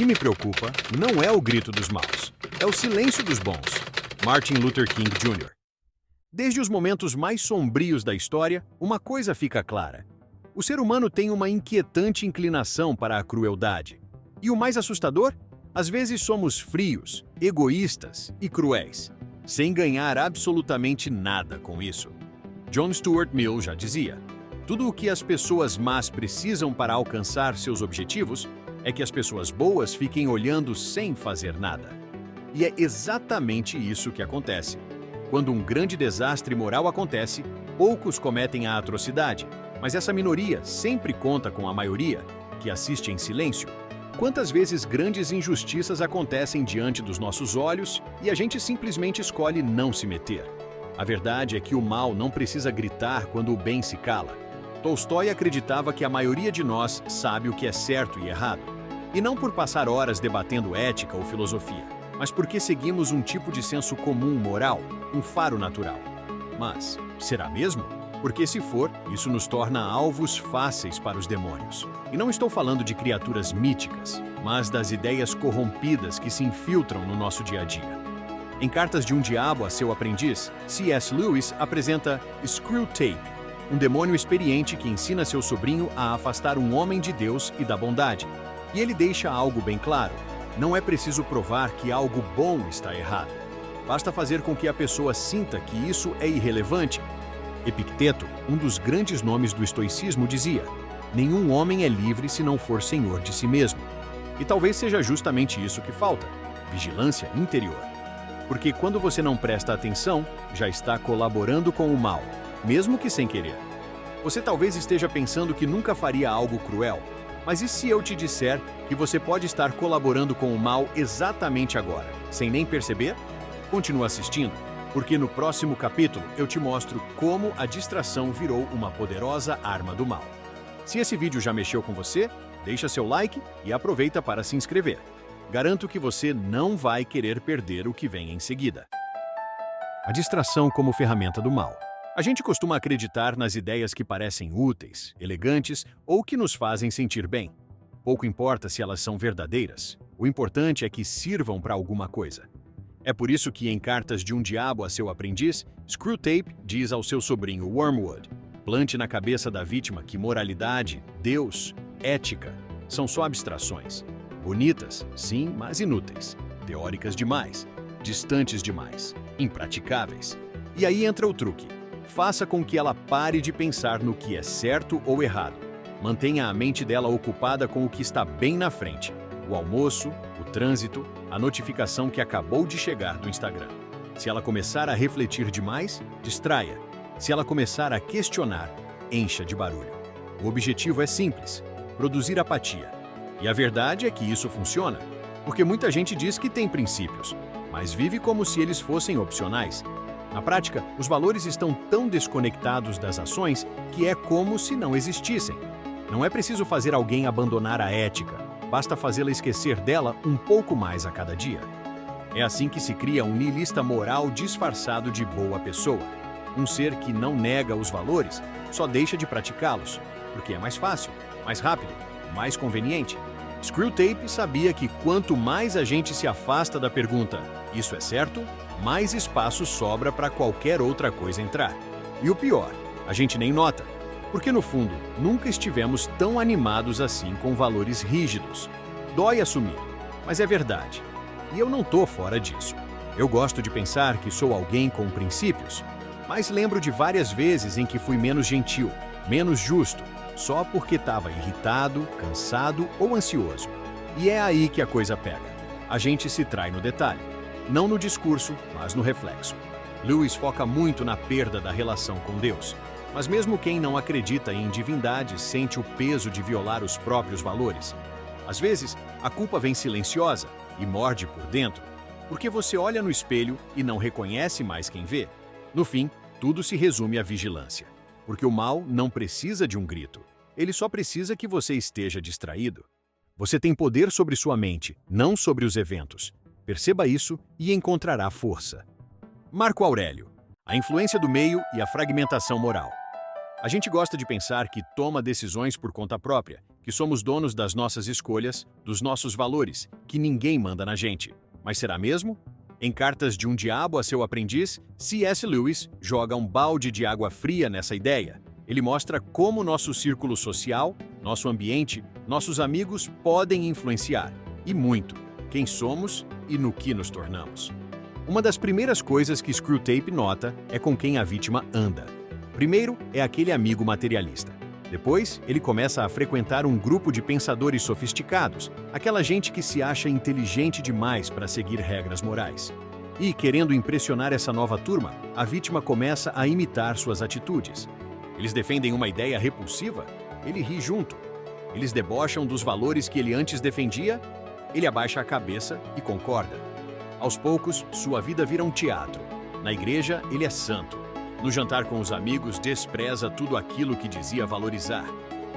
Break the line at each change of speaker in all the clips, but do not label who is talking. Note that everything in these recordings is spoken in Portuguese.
que me preocupa não é o grito dos maus, é o silêncio dos bons. Martin Luther King Jr. Desde os momentos mais sombrios da história, uma coisa fica clara. O ser humano tem uma inquietante inclinação para a crueldade. E o mais assustador? Às vezes somos frios, egoístas e cruéis, sem ganhar absolutamente nada com isso. John Stuart Mill já dizia: tudo o que as pessoas más precisam para alcançar seus objetivos é que as pessoas boas fiquem olhando sem fazer nada. E é exatamente isso que acontece. Quando um grande desastre moral acontece, poucos cometem a atrocidade, mas essa minoria sempre conta com a maioria, que assiste em silêncio. Quantas vezes grandes injustiças acontecem diante dos nossos olhos e a gente simplesmente escolhe não se meter? A verdade é que o mal não precisa gritar quando o bem se cala. Tolstói acreditava que a maioria de nós sabe o que é certo e errado. E não por passar horas debatendo ética ou filosofia, mas porque seguimos um tipo de senso comum moral, um faro natural. Mas, será mesmo? Porque se for, isso nos torna alvos fáceis para os demônios. E não estou falando de criaturas míticas, mas das ideias corrompidas que se infiltram no nosso dia a dia. Em Cartas de um Diabo a seu aprendiz, C.S. Lewis apresenta Screwtape, um demônio experiente que ensina seu sobrinho a afastar um homem de Deus e da bondade. E ele deixa algo bem claro: não é preciso provar que algo bom está errado. Basta fazer com que a pessoa sinta que isso é irrelevante. Epicteto, um dos grandes nomes do estoicismo, dizia: nenhum homem é livre se não for senhor de si mesmo. E talvez seja justamente isso que falta: vigilância interior. Porque quando você não presta atenção, já está colaborando com o mal, mesmo que sem querer. Você talvez esteja pensando que nunca faria algo cruel, mas e se eu te disser que você pode estar colaborando com o mal exatamente agora, sem nem perceber? Continua assistindo, porque no próximo capítulo eu te mostro como a distração virou uma poderosa arma do mal. Se esse vídeo já mexeu com você, deixa seu like e aproveita para se inscrever. Garanto que você não vai querer perder o que vem em seguida. A distração como ferramenta do mal. A gente costuma acreditar nas ideias que parecem úteis, elegantes ou que nos fazem sentir bem. Pouco importa se elas são verdadeiras. O importante é que sirvam para alguma coisa. É por isso que em Cartas de um Diabo a seu aprendiz, Screwtape diz ao seu sobrinho Wormwood: plante na cabeça da vítima que moralidade, Deus, ética são só abstrações. Bonitas, sim, mas inúteis. Teóricas demais. Distantes demais. Impraticáveis. E aí entra o truque. Faça com que ela pare de pensar no que é certo ou errado. Mantenha a mente dela ocupada com o que está bem na frente: o almoço, o trânsito, a notificação que acabou de chegar do Instagram. Se ela começar a refletir demais, distraia. Se ela começar a questionar, encha de barulho. O objetivo é simples: produzir apatia. E a verdade é que isso funciona, porque muita gente diz que tem princípios, mas vive como se eles fossem opcionais. Na prática, os valores estão tão desconectados das ações que é como se não existissem. Não é preciso fazer alguém abandonar a ética, basta fazê-la esquecer dela um pouco mais a cada dia. É assim que se cria um niilista moral disfarçado de boa pessoa. Um ser que não nega os valores, só deixa de praticá-los, porque é mais fácil, mais rápido, mais conveniente. Screwtape sabia que quanto mais a gente se afasta da pergunta "isso é certo?", mais espaço sobra para qualquer outra coisa entrar. E o pior, a gente nem nota, porque no fundo, nunca estivemos tão animados assim com valores rígidos. Dói assumir, mas é verdade. E eu não tô fora disso. Eu gosto de pensar que sou alguém com princípios, mas lembro de várias vezes em que fui menos gentil, menos justo, só porque estava irritado, cansado ou ansioso. E é aí que a coisa pega. A gente se trai no detalhe. Não no discurso, mas no reflexo. Lewis foca muito na perda da relação com Deus. Mas mesmo quem não acredita em divindade sente o peso de violar os próprios valores. Às vezes, a culpa vem silenciosa e morde por dentro, porque você olha no espelho e não reconhece mais quem vê. No fim, tudo se resume à vigilância. Porque o mal não precisa de um grito. Ele só precisa que você esteja distraído. Você tem poder sobre sua mente, não sobre os eventos. Perceba isso e encontrará força. Marco Aurélio. A influência do meio e a fragmentação moral. A gente gosta de pensar que toma decisões por conta própria, que somos donos das nossas escolhas, dos nossos valores, que ninguém manda na gente. Mas será mesmo? Em Cartas de um Diabo a Seu Aprendiz, C.S. Lewis joga um balde de água fria nessa ideia. Ele mostra como nosso círculo social, nosso ambiente, nossos amigos podem influenciar, e muito, quem somos e no que nos tornamos. Uma das primeiras coisas que Screwtape nota é com quem a vítima anda. Primeiro é aquele amigo materialista. Depois, ele começa a frequentar um grupo de pensadores sofisticados, aquela gente que se acha inteligente demais para seguir regras morais. E, querendo impressionar essa nova turma, a vítima começa a imitar suas atitudes. Eles defendem uma ideia repulsiva? Ele ri junto. Eles debocham dos valores que ele antes defendia? Ele abaixa a cabeça e concorda. Aos poucos, sua vida vira um teatro. Na igreja, ele é santo. No jantar com os amigos, despreza tudo aquilo que dizia valorizar.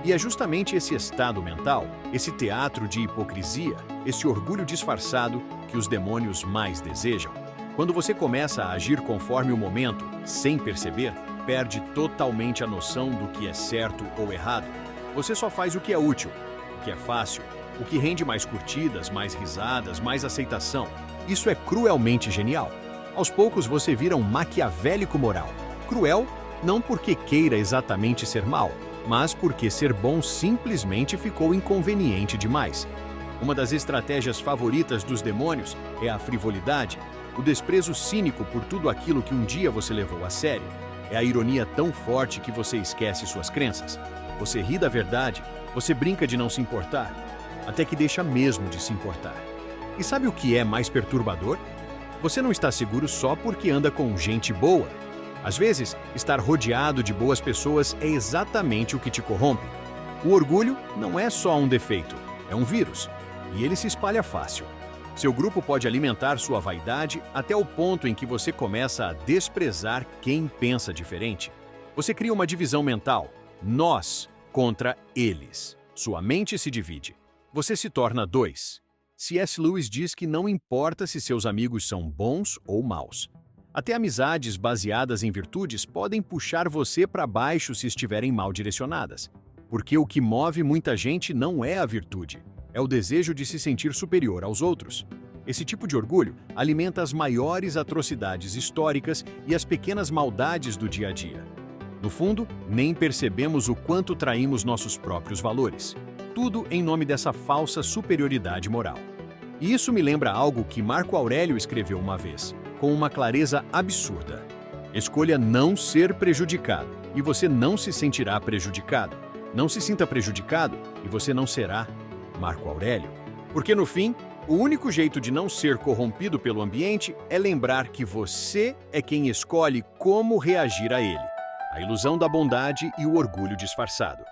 E é justamente esse estado mental, esse teatro de hipocrisia, esse orgulho disfarçado que os demônios mais desejam. Quando você começa a agir conforme o momento, sem perceber, perde totalmente a noção do que é certo ou errado. Você só faz o que é útil, o que é fácil, o que rende mais curtidas, mais risadas, mais aceitação. Isso é cruelmente genial. Aos poucos você vira um maquiavélico moral. Cruel, não porque queira exatamente ser mal, mas porque ser bom simplesmente ficou inconveniente demais. Uma das estratégias favoritas dos demônios é a frivolidade, o desprezo cínico por tudo aquilo que um dia você levou a sério. É a ironia tão forte que você esquece suas crenças. Você ri da verdade, você brinca de não se importar, até que deixa mesmo de se importar. E sabe o que é mais perturbador? Você não está seguro só porque anda com gente boa. Às vezes, estar rodeado de boas pessoas é exatamente o que te corrompe. O orgulho não é só um defeito, é um vírus, e ele se espalha fácil. Seu grupo pode alimentar sua vaidade até o ponto em que você começa a desprezar quem pensa diferente. Você cria uma divisão mental, nós contra eles. Sua mente se divide. Você se torna dois. C.S. Lewis diz que não importa se seus amigos são bons ou maus. Até amizades baseadas em virtudes podem puxar você para baixo se estiverem mal direcionadas. Porque o que move muita gente não é a virtude, é o desejo de se sentir superior aos outros. Esse tipo de orgulho alimenta as maiores atrocidades históricas e as pequenas maldades do dia a dia. No fundo, nem percebemos o quanto traímos nossos próprios valores. Tudo em nome dessa falsa superioridade moral. E isso me lembra algo que Marco Aurélio escreveu uma vez, com uma clareza absurda. Escolha não ser prejudicado, e você não se sentirá prejudicado. Não se sinta prejudicado, e você não será Marco Aurélio. Porque no fim, o único jeito de não ser corrompido pelo ambiente é lembrar que você é quem escolhe como reagir a ele. A ilusão da bondade e o orgulho disfarçado.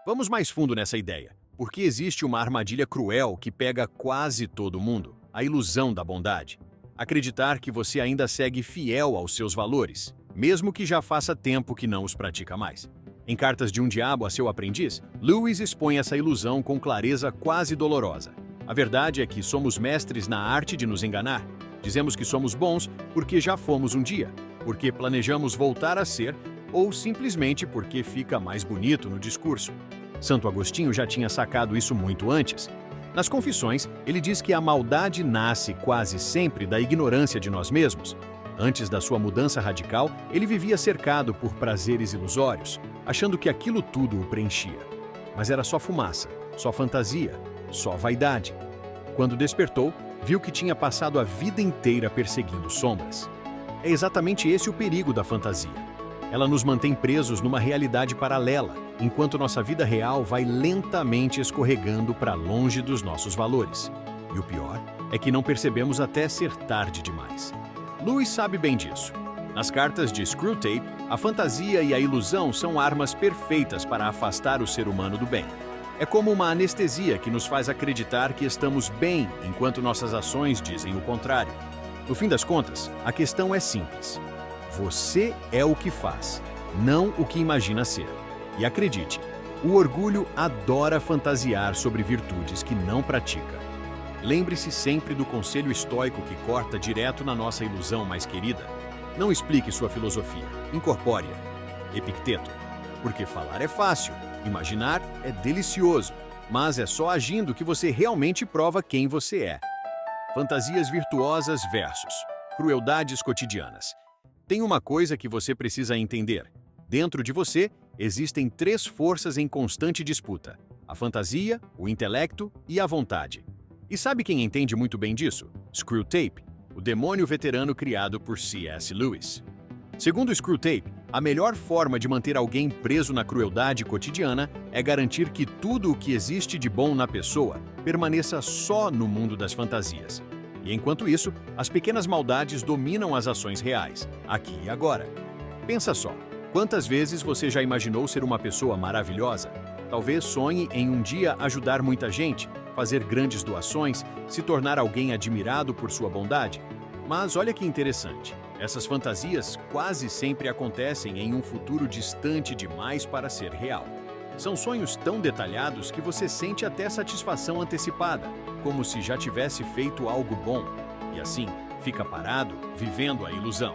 Vamos mais fundo nessa ideia, porque existe uma armadilha cruel que pega quase todo mundo, a ilusão da bondade. Acreditar que você ainda segue fiel aos seus valores, mesmo que já faça tempo que não os pratica mais. Em Cartas de um Diabo a Seu Aprendiz, Lewis expõe essa ilusão com clareza quase dolorosa. A verdade é que somos mestres na arte de nos enganar. Dizemos que somos bons porque já fomos um dia, porque planejamos voltar a ser, ou simplesmente porque fica mais bonito no discurso. Santo Agostinho já tinha sacado isso muito antes. Nas Confissões, ele diz que a maldade nasce quase sempre da ignorância de nós mesmos. Antes da sua mudança radical, ele vivia cercado por prazeres ilusórios, achando que aquilo tudo o preenchia. Mas era só fumaça, só fantasia, só vaidade. Quando despertou, viu que tinha passado a vida inteira perseguindo sombras. É exatamente esse o perigo da fantasia. Ela nos mantém presos numa realidade paralela, enquanto nossa vida real vai lentamente escorregando para longe dos nossos valores. E o pior é que não percebemos até ser tarde demais. Lewis sabe bem disso. Nas cartas de Screwtape, a fantasia e a ilusão são armas perfeitas para afastar o ser humano do bem. É como uma anestesia que nos faz acreditar que estamos bem enquanto nossas ações dizem o contrário. No fim das contas, a questão é simples. Você é o que faz, não o que imagina ser. E acredite, o orgulho adora fantasiar sobre virtudes que não pratica. Lembre-se sempre do conselho estoico que corta direto na nossa ilusão mais querida. Não explique sua filosofia, incorpore-a. Epicteto. Porque falar é fácil, imaginar é delicioso. mas é só agindo que você realmente prova quem você é. Fantasias virtuosas versus crueldades cotidianas. Tem uma coisa que você precisa entender. Dentro de você, existem 3 forças em constante disputa: a fantasia, o intelecto e a vontade. E sabe quem entende muito bem disso? Screwtape, o demônio veterano criado por C.S. Lewis. Segundo Screwtape, a melhor forma de manter alguém preso na crueldade cotidiana é garantir que tudo o que existe de bom na pessoa permaneça só no mundo das fantasias. E enquanto isso, as pequenas maldades dominam as ações reais, aqui e agora. Pensa só, quantas vezes você já imaginou ser uma pessoa maravilhosa? Talvez sonhe em um dia ajudar muita gente, fazer grandes doações, se tornar alguém admirado por sua bondade. Mas olha que interessante, essas fantasias quase sempre acontecem em um futuro distante demais para ser real. São sonhos tão detalhados que você sente até satisfação antecipada, como se já tivesse feito algo bom, e assim fica parado, vivendo a ilusão.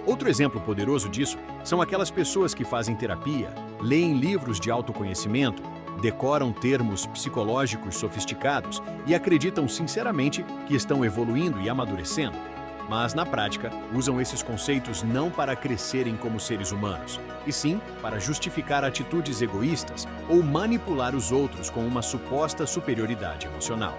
Outro exemplo poderoso disso são aquelas pessoas que fazem terapia, leem livros de autoconhecimento, decoram termos psicológicos sofisticados e acreditam sinceramente que estão evoluindo e amadurecendo. Mas, na prática, usam esses conceitos não para crescerem como seres humanos, e sim para justificar atitudes egoístas ou manipular os outros com uma suposta superioridade emocional.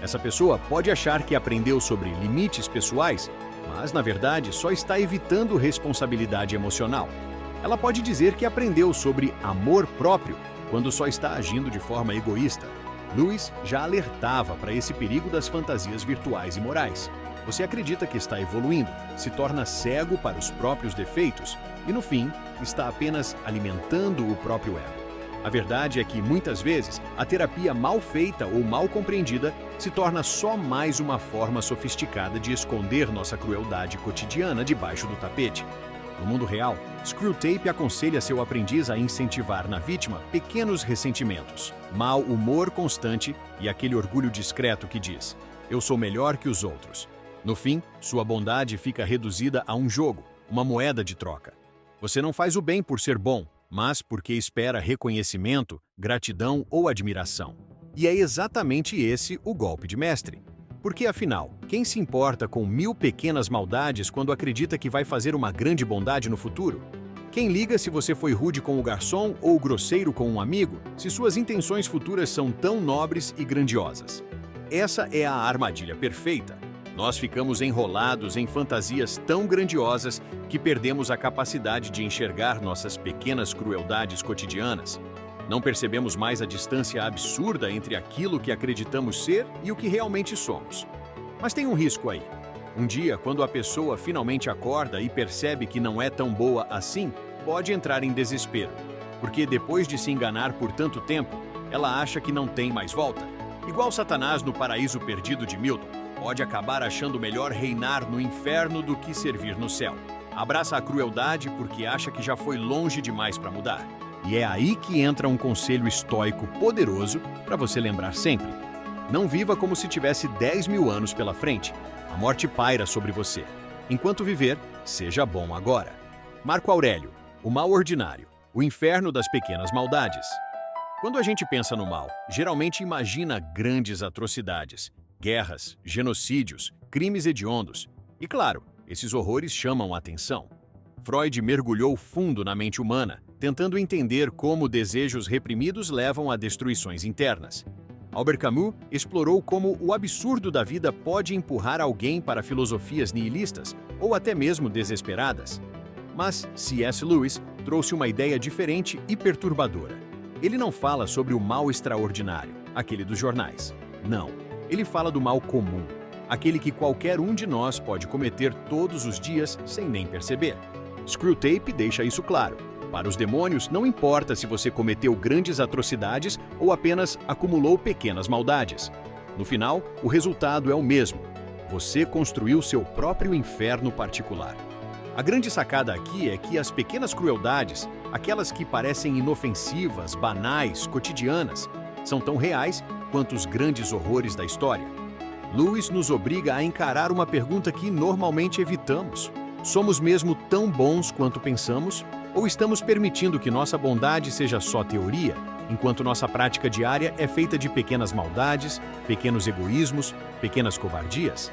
Essa pessoa pode achar que aprendeu sobre limites pessoais, mas, na verdade, só está evitando responsabilidade emocional. Ela pode dizer que aprendeu sobre amor próprio, quando só está agindo de forma egoísta. Lewis já alertava para esse perigo das fantasias virtuais e morais. Você acredita que está evoluindo, se torna cego para os próprios defeitos e, no fim, está apenas alimentando o próprio ego. A verdade é que, muitas vezes, a terapia mal feita ou mal compreendida se torna só mais uma forma sofisticada de esconder nossa crueldade cotidiana debaixo do tapete. No mundo real, Screwtape aconselha seu aprendiz a incentivar na vítima pequenos ressentimentos, mau humor constante e aquele orgulho discreto que diz: "Eu sou melhor que os outros." No fim, sua bondade fica reduzida a um jogo, uma moeda de troca. Você não faz o bem por ser bom, mas porque espera reconhecimento, gratidão ou admiração. E é exatamente esse o golpe de mestre. Porque, afinal, quem se importa com 1000 pequenas maldades quando acredita que vai fazer uma grande bondade no futuro? Quem liga se você foi rude com o garçom ou grosseiro com um amigo, se suas intenções futuras são tão nobres e grandiosas? Essa é a armadilha perfeita. Nós ficamos enrolados em fantasias tão grandiosas que perdemos a capacidade de enxergar nossas pequenas crueldades cotidianas. Não percebemos mais a distância absurda entre aquilo que acreditamos ser e o que realmente somos. Mas tem um risco aí. Um dia, quando a pessoa finalmente acorda e percebe que não é tão boa assim, pode entrar em desespero. Porque depois de se enganar por tanto tempo, ela acha que não tem mais volta. Igual Satanás no Paraíso Perdido de Milton. Pode acabar achando melhor reinar no inferno do que servir no céu. Abraça a crueldade porque acha que já foi longe demais para mudar. E é aí que entra um conselho estoico poderoso para você lembrar sempre. Não viva como se tivesse 10.000 anos pela frente. A morte paira sobre você. Enquanto viver, seja bom agora. Marco Aurélio, o mal ordinário, o inferno das pequenas maldades. Quando a gente pensa no mal, geralmente imagina grandes atrocidades. Guerras, genocídios, crimes hediondos. E claro, esses horrores chamam a atenção. Freud mergulhou fundo na mente humana, tentando entender como desejos reprimidos levam a destruições internas. Albert Camus explorou como o absurdo da vida pode empurrar alguém para filosofias nihilistas ou até mesmo desesperadas. Mas C.S. Lewis trouxe uma ideia diferente e perturbadora. Ele não fala sobre o mal extraordinário, aquele dos jornais. Não. Ele fala do mal comum, aquele que qualquer um de nós pode cometer todos os dias sem nem perceber. Screwtape deixa isso claro. Para os demônios, não importa se você cometeu grandes atrocidades ou apenas acumulou pequenas maldades. No final, o resultado é o mesmo. Você construiu seu próprio inferno particular. A grande sacada aqui é que as pequenas crueldades, aquelas que parecem inofensivas, banais, cotidianas, são tão reais quanto os grandes horrores da história. Lewis nos obriga a encarar uma pergunta que normalmente evitamos. Somos mesmo tão bons quanto pensamos? Ou estamos permitindo que nossa bondade seja só teoria, enquanto nossa prática diária é feita de pequenas maldades, pequenos egoísmos, pequenas covardias.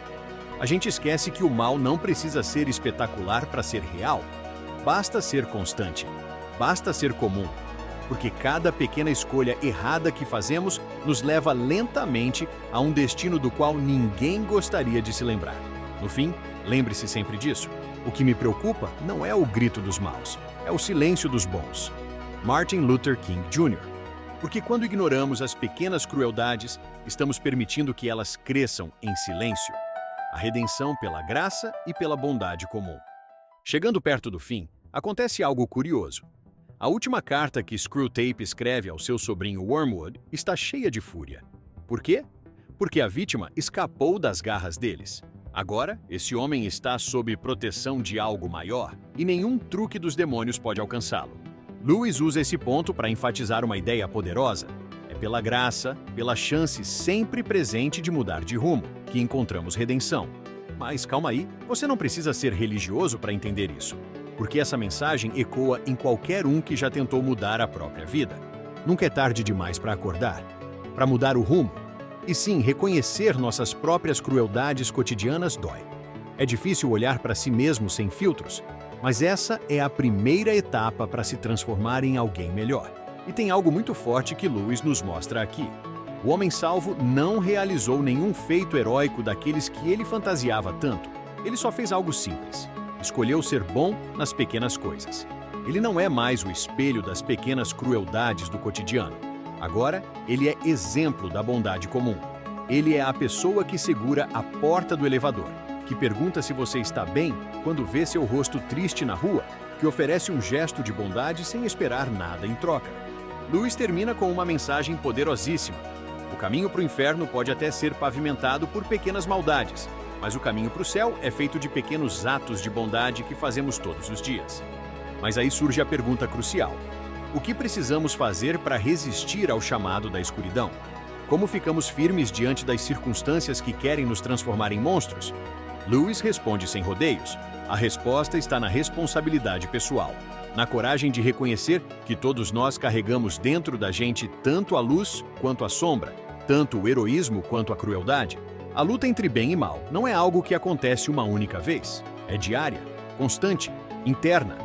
A gente esquece que o mal não precisa ser espetacular para ser real. Basta ser constante, basta ser comum, porque cada pequena escolha errada que fazemos nos leva lentamente a um destino do qual ninguém gostaria de se lembrar. No fim, lembre-se sempre disso. O que me preocupa não é o grito dos maus, é o silêncio dos bons. Martin Luther King Jr. Porque quando ignoramos as pequenas crueldades, estamos permitindo que elas cresçam em silêncio. A redenção pela graça e pela bondade comum. Chegando perto do fim, acontece algo curioso. A última carta que Screwtape escreve ao seu sobrinho Wormwood está cheia de fúria. Por quê? Porque a vítima escapou das garras deles. Agora, esse homem está sob proteção de algo maior e nenhum truque dos demônios pode alcançá-lo. Lewis usa esse ponto para enfatizar uma ideia poderosa. É pela graça, pela chance sempre presente de mudar de rumo, que encontramos redenção. Mas calma aí, você não precisa ser religioso para entender isso, porque essa mensagem ecoa em qualquer um que já tentou mudar a própria vida. Nunca é tarde demais para acordar, para mudar o rumo. E sim, reconhecer nossas próprias crueldades cotidianas dói. É difícil olhar para si mesmo sem filtros, mas essa é a primeira etapa para se transformar em alguém melhor. E tem algo muito forte que Lewis nos mostra aqui. O homem salvo não realizou nenhum feito heróico daqueles que ele fantasiava tanto. Ele só fez algo simples. Escolheu ser bom nas pequenas coisas. Ele não é mais o espelho das pequenas crueldades do cotidiano. Agora, ele é exemplo da bondade comum. Ele é a pessoa que segura a porta do elevador, que pergunta se você está bem quando vê seu rosto triste na rua, que oferece um gesto de bondade sem esperar nada em troca. Lewis termina com uma mensagem poderosíssima. O caminho para o inferno pode até ser pavimentado por pequenas maldades, mas o caminho para o céu é feito de pequenos atos de bondade que fazemos todos os dias. Mas aí surge a pergunta crucial. O que precisamos fazer para resistir ao chamado da escuridão? Como ficamos firmes diante das circunstâncias que querem nos transformar em monstros? Lewis responde sem rodeios. A resposta está na responsabilidade pessoal, na coragem de reconhecer que todos nós carregamos dentro da gente tanto a luz quanto a sombra, tanto o heroísmo quanto a crueldade. A luta entre bem e mal não é algo que acontece uma única vez. É diária, constante, interna.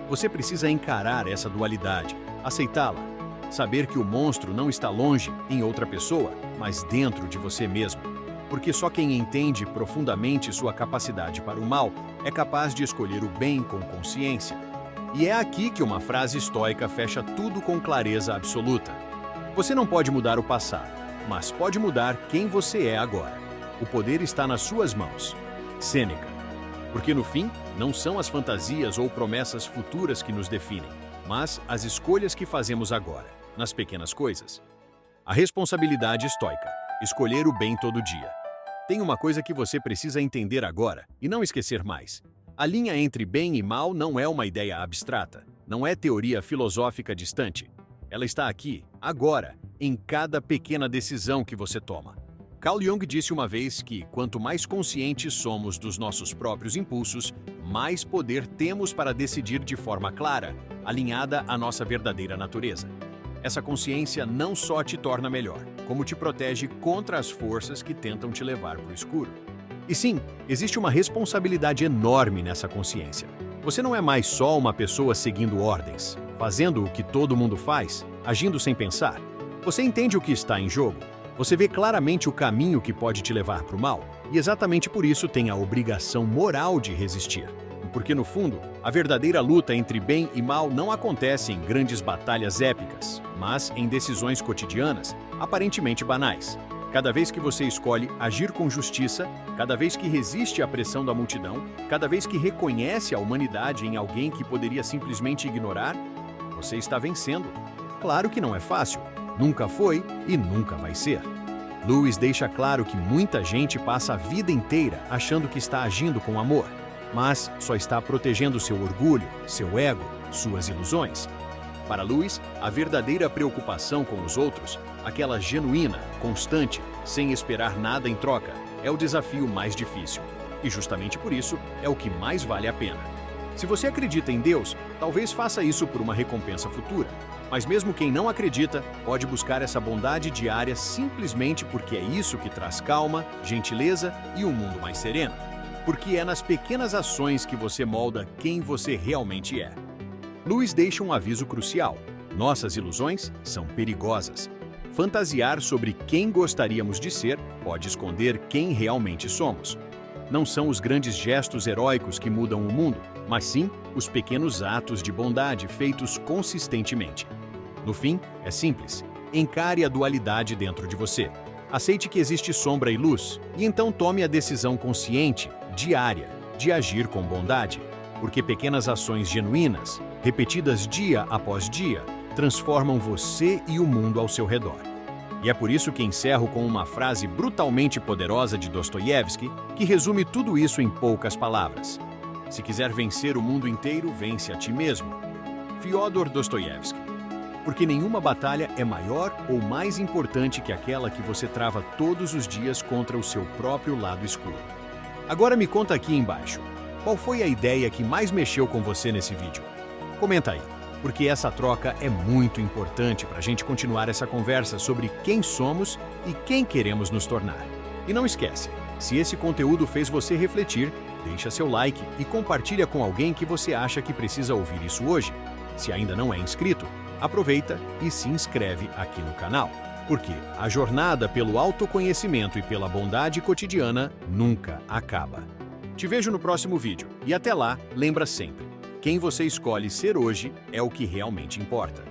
Você precisa encarar essa dualidade, aceitá-la, saber que o monstro não está longe, em outra pessoa, mas dentro de você mesmo. Porque só quem entende profundamente sua capacidade para o mal é capaz de escolher o bem com consciência. E é aqui que uma frase estoica fecha tudo com clareza absoluta. Você não pode mudar o passado, mas pode mudar quem você é agora. O poder está nas suas mãos. Sêneca. Porque no fim, não são as fantasias ou promessas futuras que nos definem, mas as escolhas que fazemos agora, nas pequenas coisas. A responsabilidade estoica. Escolher o bem todo dia. Tem uma coisa que você precisa entender agora e não esquecer mais. A linha entre bem e mal não é uma ideia abstrata, não é teoria filosófica distante. Ela está aqui, agora, em cada pequena decisão que você toma. Carl Jung disse uma vez que, quanto mais conscientes somos dos nossos próprios impulsos, mais poder temos para decidir de forma clara, alinhada à nossa verdadeira natureza. Essa consciência não só te torna melhor, como te protege contra as forças que tentam te levar para o escuro. E sim, existe uma responsabilidade enorme nessa consciência. Você não é mais só uma pessoa seguindo ordens, fazendo o que todo mundo faz, agindo sem pensar. Você entende o que está em jogo. Você vê claramente o caminho que pode te levar para o mal, e exatamente por isso tem a obrigação moral de resistir. Porque, no fundo, a verdadeira luta entre bem e mal não acontece em grandes batalhas épicas, mas em decisões cotidianas, aparentemente banais. Cada vez que você escolhe agir com justiça, cada vez que resiste à pressão da multidão, cada vez que reconhece a humanidade em alguém que poderia simplesmente ignorar, você está vencendo. Claro que não é fácil. Nunca foi e nunca vai ser. Lewis deixa claro que muita gente passa a vida inteira achando que está agindo com amor, mas só está protegendo seu orgulho, seu ego, suas ilusões. Para Lewis, a verdadeira preocupação com os outros, aquela genuína, constante, sem esperar nada em troca, é o desafio mais difícil. E justamente por isso, é o que mais vale a pena. Se você acredita em Deus, talvez faça isso por uma recompensa futura. Mas mesmo quem não acredita, pode buscar essa bondade diária simplesmente porque é isso que traz calma, gentileza e um mundo mais sereno. Porque é nas pequenas ações que você molda quem você realmente é. Lewis deixa um aviso crucial. Nossas ilusões são perigosas. Fantasiar sobre quem gostaríamos de ser pode esconder quem realmente somos. Não são os grandes gestos heróicos que mudam o mundo, mas sim os pequenos atos de bondade feitos consistentemente. No fim, é simples. Encare a dualidade dentro de você. Aceite que existe sombra e luz, e então tome a decisão consciente, diária, de agir com bondade. Porque pequenas ações genuínas, repetidas dia após dia, transformam você e o mundo ao seu redor. E é por isso que encerro com uma frase brutalmente poderosa de Dostoiévski, que resume tudo isso em poucas palavras. Se quiser vencer o mundo inteiro, vence a ti mesmo. Fyodor Dostoiévski. Porque nenhuma batalha é maior ou mais importante que aquela que você trava todos os dias contra o seu próprio lado escuro. Agora me conta aqui embaixo, qual foi a ideia que mais mexeu com você nesse vídeo? Comenta aí, porque essa troca é muito importante para a gente continuar essa conversa sobre quem somos e quem queremos nos tornar. E não esquece, se esse conteúdo fez você refletir, deixa seu like e compartilha com alguém que você acha que precisa ouvir isso hoje. Se ainda não é inscrito, aproveita e se inscreve aqui no canal, porque a jornada pelo autoconhecimento e pela bondade cotidiana nunca acaba. Te vejo no próximo vídeo e até lá, lembra sempre, quem você escolhe ser hoje é o que realmente importa.